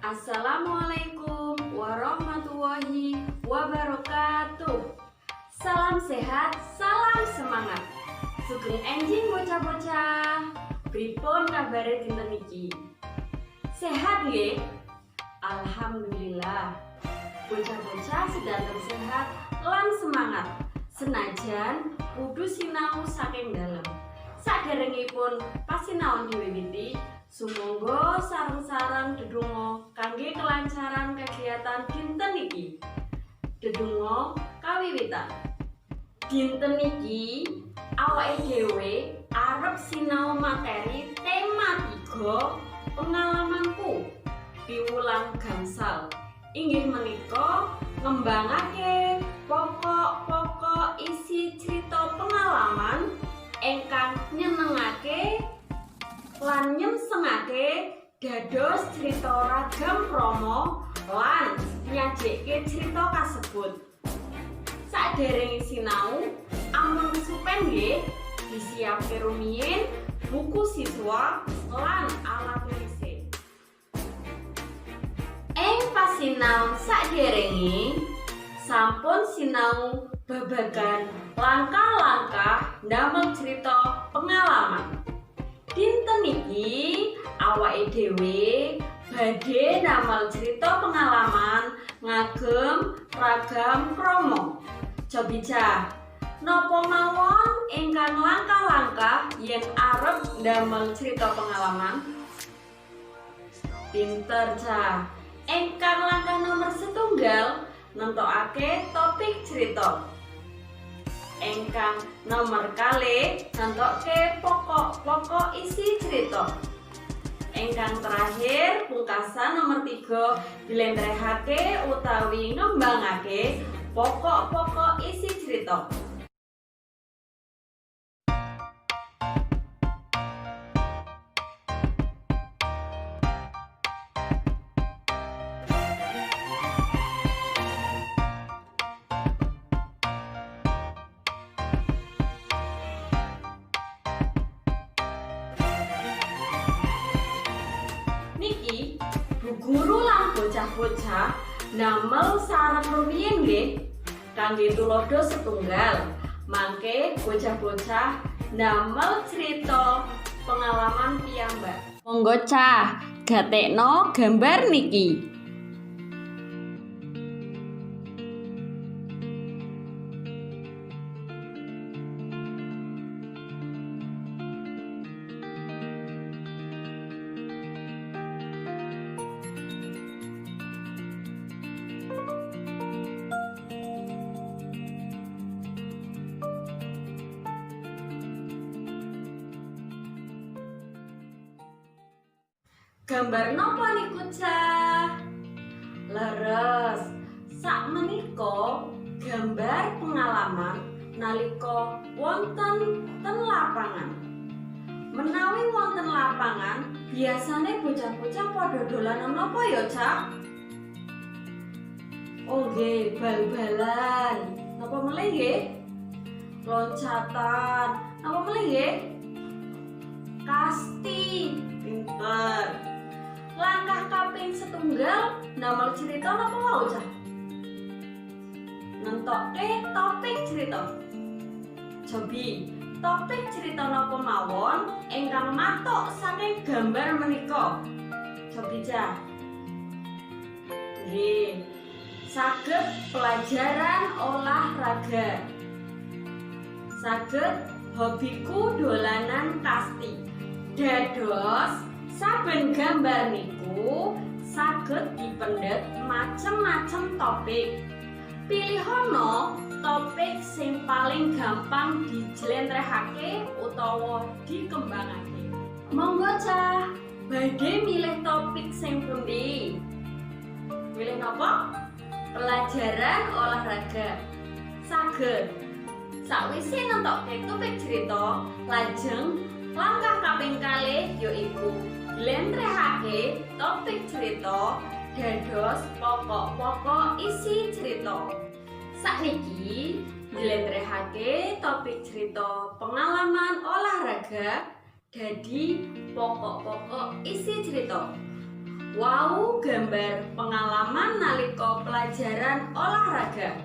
Assalamualaikum warahmatullahi wabarakatuh. Salam sehat, salam semangat. Sugeng enjing bocah-bocah. Pripun kabare dinten iki? Sehat nggih? Alhamdulillah. Bocah-bocah sedanten sehat lan semangat. Senajan kudu sinau saking dalem. Saderengipun pasinaon diwiwiti, sumangga sareng-sareng dedonga kangge kelancaran kegiatan dinten iki. Dedonga kawiwitan. Dinten iki awake dhewe arep sinau materi tema 3 pengalamanku piwulang gangsal. Inggih menika ngembangake pokok-pokok isi cerita pengalaman ingkang nyenengake lan nyemsengake dados cerita ragam promo lan nyajike cerita kasebut. Saderenge sinau, ampun kesupen nggih disiapke rumiyin buku siswa lan alat tulis. Ing pasinaon saderenge sampun sinau babagan langkah-langkah ndamel cerita pengalaman. Dinten iki awake dhewe badhe ndamel cerita pengalaman ngagem ragam promo. Cobica, napa mawon ingkang langkah-langkah yen arep ndamel cerita pengalaman? Pinter cah. Ingkang langkah nomor 1 nentokake topik cerita. Ingkang nomor 2 nentokke pokok-pokok isi cerita. Ingkang terakhir pungkasan nomor 3 dilentrehake utawi ngembangake pokok-pokok isi cerita. Niki Bu Guru lan bocah-bocah ndamel sareng rumiyin nggih kangge tulodo setunggal. Mangke bocah-bocah ndamel cerita pengalaman piyambak. Monggo cah, gatekno gambar niki. Gambar napa niku cah? Leres. Sakmenika gambar pengalaman nalika wonten ten lapangan. Menawi wonten lapangan, biasane bocah-bocah padha dolanan napa ya, Cak? Oh nggih, bal-balan. Napa meneh nggih? Loncatan. Napa meneh nggih? Kasti. Pinter. Langkah kaping 1 ndamel cerita napa wau cah? Nentokke topik cerita. Cobi, topik cerita napa mawon ingkang matuk saking gambar menika? Cobi cah. Nggih. Saged pelajaran olahraga. Saged hobiku dolanan kasti. Dados saben gambar niku saged dipendhet macem-macem topik. Pilihana topik sing paling gampang dijlentrehake utawa dikembangake. Monggo cah, badhe milih topik sing pundi? Milih napa? Pelajaran olahraga. Saged. Sakwise nentokke topik cerita, lajeng langkah kaping 2 yaiku njlentrehake topik cerita dados pokok-pokok isi cerita. Sakniki njlentrehake topik cerita pengalaman olahraga dadi pokok-pokok isi cerita. Wau gambar pengalaman nalika pelajaran olahraga.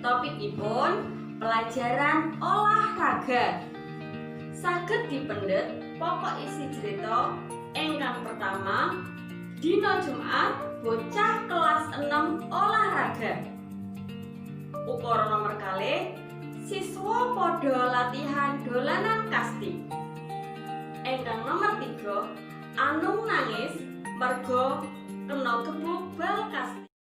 Topikipun pelajaran olahraga. Saged dipendhet pokok isi cerita ingkang pertama dina Jumat bocah kelas 6 olahraga. Ukara nomor kalih siswa padha latihan dolanan kasti. Ingkang nomor 3 Anung nangis merga kena gebuk bal kasti.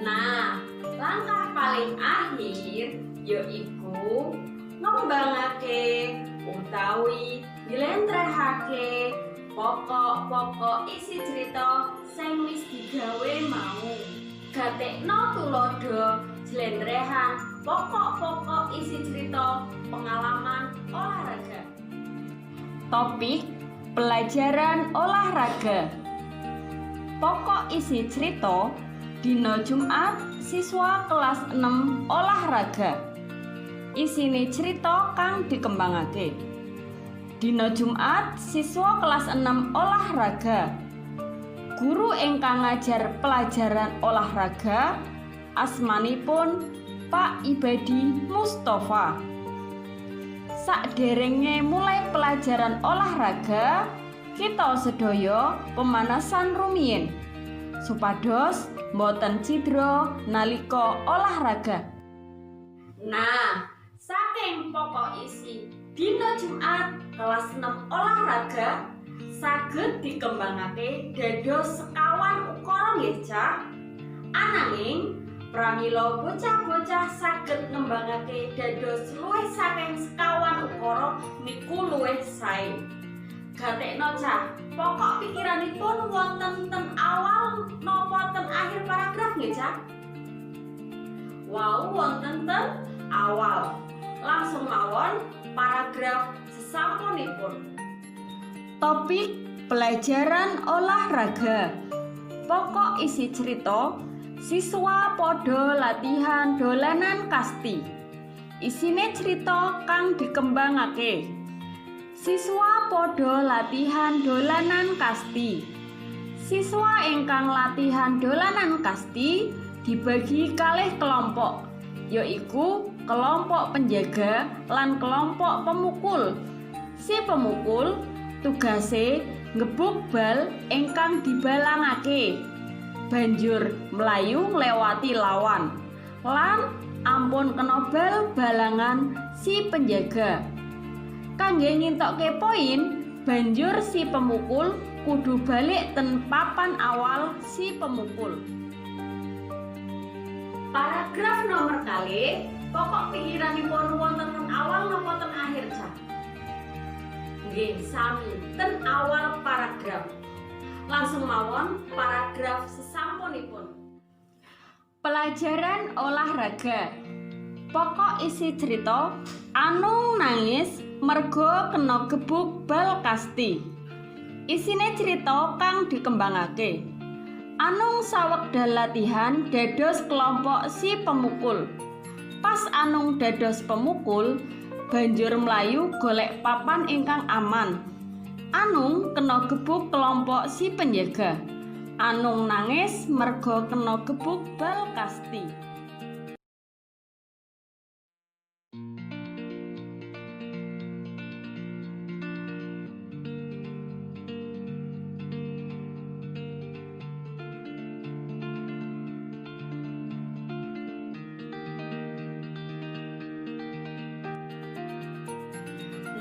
Nah, langkah paling akhir yaiku ngembangake utawi njlentrehake pokok-pokok isi cerita sing wis digawe mau. Gatekno tulodo njlentrehan pokok-pokok isi cerita pengalaman olahraga. Topik pelajaran olahraga. Pokok isi cerita dina Jumat siswa kelas 6 olahraga. Isine cerita kang dikembangake. Dina Jumat siswa kelas 6 olahraga. Guru ingkang ngajar pelajaran olahraga asmanipun Pak Ibadi Mustafa. Sakderenge mulai pelajaran olahraga, kita sedaya pemanasan rumiyin supados mboten cidra nalika olahraga. Nah, saking pokok isi dina Jumat kelas 6 olahraga saged dikembangake dados sekawan ukara nggih Cak. Ananging pramila bocah-bocah saged ngembangake dados luwih saking sekawan ukara niku luwih sae. Gatekno Cah, pokok pikiranipun wonten ten awal napa ten akhir paragraf nggih Cah? Wau wonten ten awal. Langsung mawon paragraf sesampunipun. Topik pelajaran olahraga. Pokok isi cerita siswa padha latihan dolanan kasti. Isine cerita kang dikembangake. Siswa padha latihan dolanan kasti. Siswa ingkang latihan dolanan kasti dibagi kalih kelompok, yaiku kelompok penjaga lan kelompok pemukul. Si pemukul tugase ngebuk bal ingkang dibalangake, banjur mlayu nglewati lawan, lan ampun kena bal balangan si penjaga. Kangge ngintokke poin, banjur si pemukul kudu balik ten papan awal si pemukul. Paragraf nomor kalih, pokok pikiranipun wonten ten awal napa ten akhir Cak? Nggih, sami ten awal paragraf. Langsung mawon paragraf sesampunipun. Pelajaran olahraga. Pokok isi cerita Anung nangis merga kena gebuk bal kasti. Isine cerita kang dikembangake. Anung sawekdal latihan dados kelompok si pemukul. Pas Anung dados pemukul, banjur mlayu golek papan ingkang aman. Anung kena gebuk kelompok si penjaga. Anung nangis merga kena gebuk bal kasti.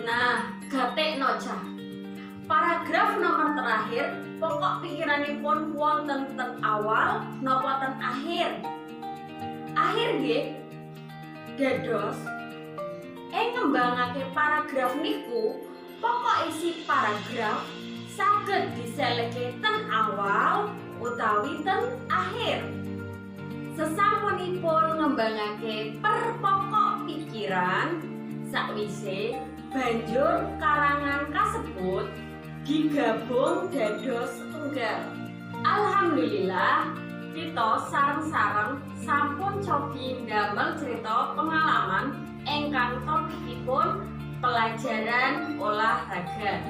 Nah, gatekno Cah. Paragraf nomor terakhir, pokok pikiranipun wonten ten awal napa ten akhir? Akhir nggih. Dados ngembangake paragraf niku, pokok isi paragraf saged diseleke ten awal utawi ten akhir. Sesampunipun ngembangake per pokok pikiran, sakwise banjur karangan kasebut digabung dados setunggal. Alhamdulillah, kita sareng-sareng sampun cobi ndamel cerita pengalaman ingkang topikipun pelajaran olahraga.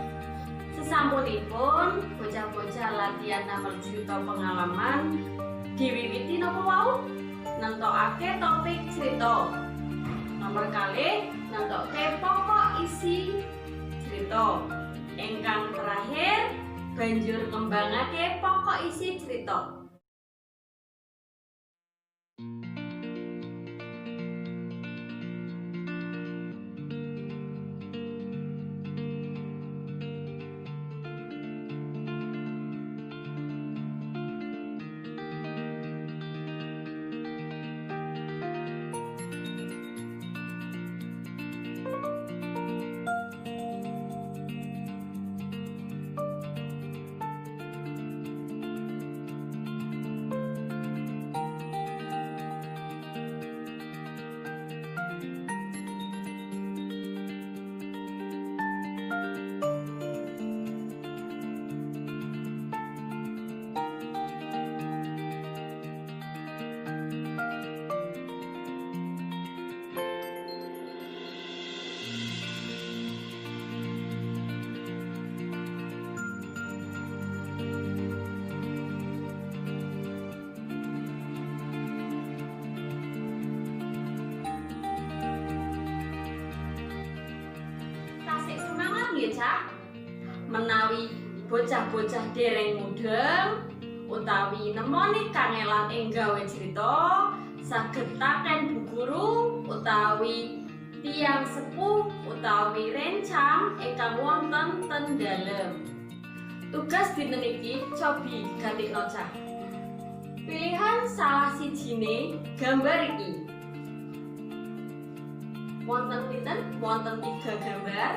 Sesampunipun bocah-bocah latihan namel cerita pengalaman, diwiwiti napa wau? Nentokake topik cerita. Nomor kalih nentokke pokok isi cerita. Ingkang terakhir banjur ngembangake pokok isi cerita. Cak, menawi bocah-bocah dereng mudeng utawi nemoni kangelan ing gawe cerita, saged taken bu guru utawi tiyang sepuh utawi rencang ingkang wonten ten dalem. Tugas dinten iki cobi digatekno Cak. Pilihan salah sijine gambar iki. Wonten pinten? Wonten 3 gambar.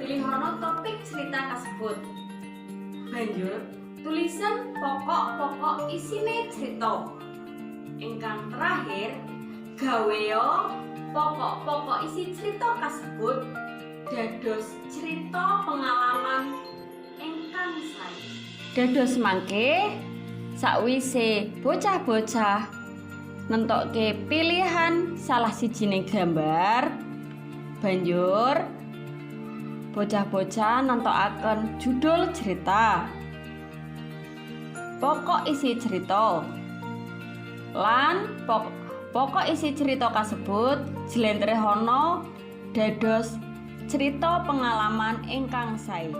Pilihono topik cerita kasebut. Banjur tulisan pokok-pokok isine cerita. Ingkang terakhir gaweo pokok-pokok isi cerita kasebut dados cerita pengalaman ingkang sae. Dados mangke sakwise bocah-bocah nentokke pilihan salah sijining gambar, banjur bocah-bocah nentokaken judul cerita, pokok isi cerita, lan pokok isi cerita kasebut jlentrehana dados cerita pengalaman ingkang sae.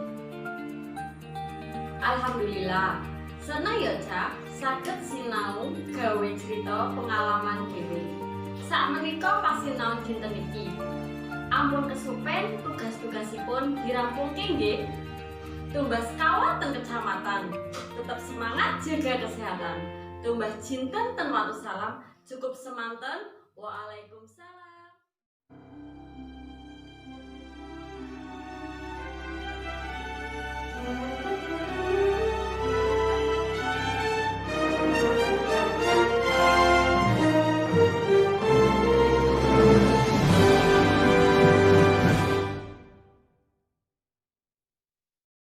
Alhamdulillah, senaya Cak saged sinau gawe cerita pengalaman dhewe. Sakmenika pasinaon dinten iki. Ampun kesupen tugas-tugasipun dirampungke nggih. Tumbas kawat ten kecamatan, tetap semangat jaga kesehatan. Tumbas jinten ten Watu Salam, cukup semanten. Waalaikumsalam.